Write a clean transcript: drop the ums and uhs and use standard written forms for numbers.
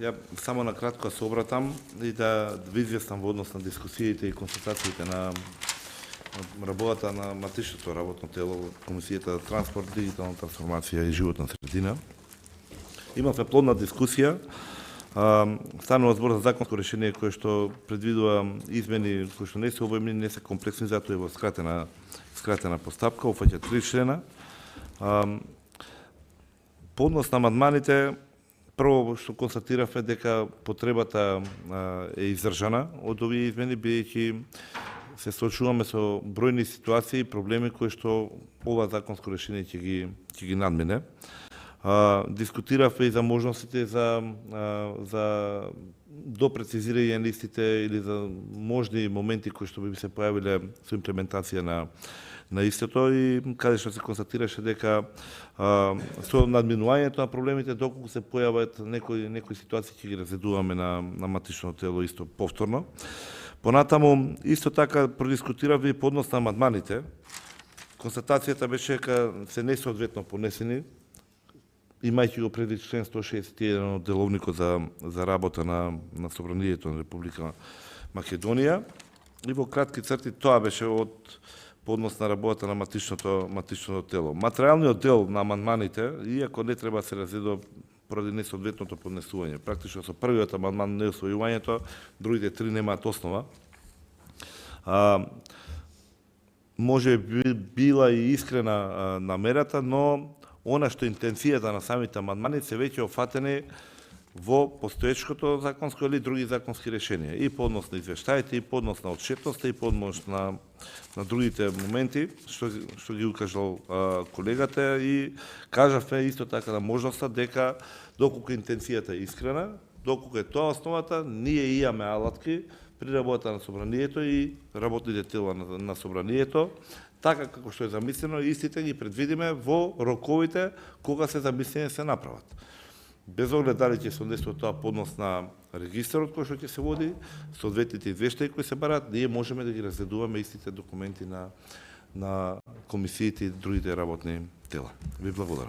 Ја само на кратко се обратам и да ви известам во однос на дискусиите и консултациите на работата на матичното работно тело, Комисијата за транспорт, дигитална трансформација и животна средина. Имавме плодна дискусија. Станува збор за законско решение кое што предвидува измени кои што не се обемни, не се комплексни, затоа е во скратена постапка, опфаќа 3 члена. По однос на амандманите, прво што констатиравме дека потребата е издржана од овие измени, бидејќи се соочуваме со бројни ситуации и проблеми кои што ова законско решение ќе ги надмине. Дискутиравме и за можностите за допрецизирање на истите или за можни моменти кои што би се појавиле со имплементација на истото и каде што се констатираше дека со надминувањето на проблемите доколку се појават некои ситуации ќе ги разгледуваме на матичното тело исто повторно. Понатаму исто така продискутиравме и по однос на амандманите. Констатацијата беше дека се несоодветно понесени, имајќи го предвид член 161 од Деловникот за работа на Собранието на Република Македонија. И во кратки црти тоа беше по однос на работата на матичното тело. Материјалниот дел на амандманите, иако не треба да се разгледува поради несоодветното поднесување. Практично со првиот амандман неусвојувањето, другите 3 немаат основа. Може би била и искрена намерата, но она што интенцијата на самите амандмани се веќе офатени во постоечкото законско или други законски решенија. И по однос на извештаите, и по однос на отчетноста, и по однос на другите моменти, што ги укажал колегата, и кажавме исто така на можноста дека доколку интенцијата е искрена, доколку е тоа основата, ние имаме алатки при работата на Собранието и работните тела на Собранието, така како што е замислено, истите ги предвидиме во роковите кога се замислени се направат. Без оглед дали ќе се однесува тоа по однос на регистарот кој што ќе се води, соодветните извештаи кои се барат, ние можеме да ги разгледуваме истите документи на комисиите и другите работни тела. Ви благодарам.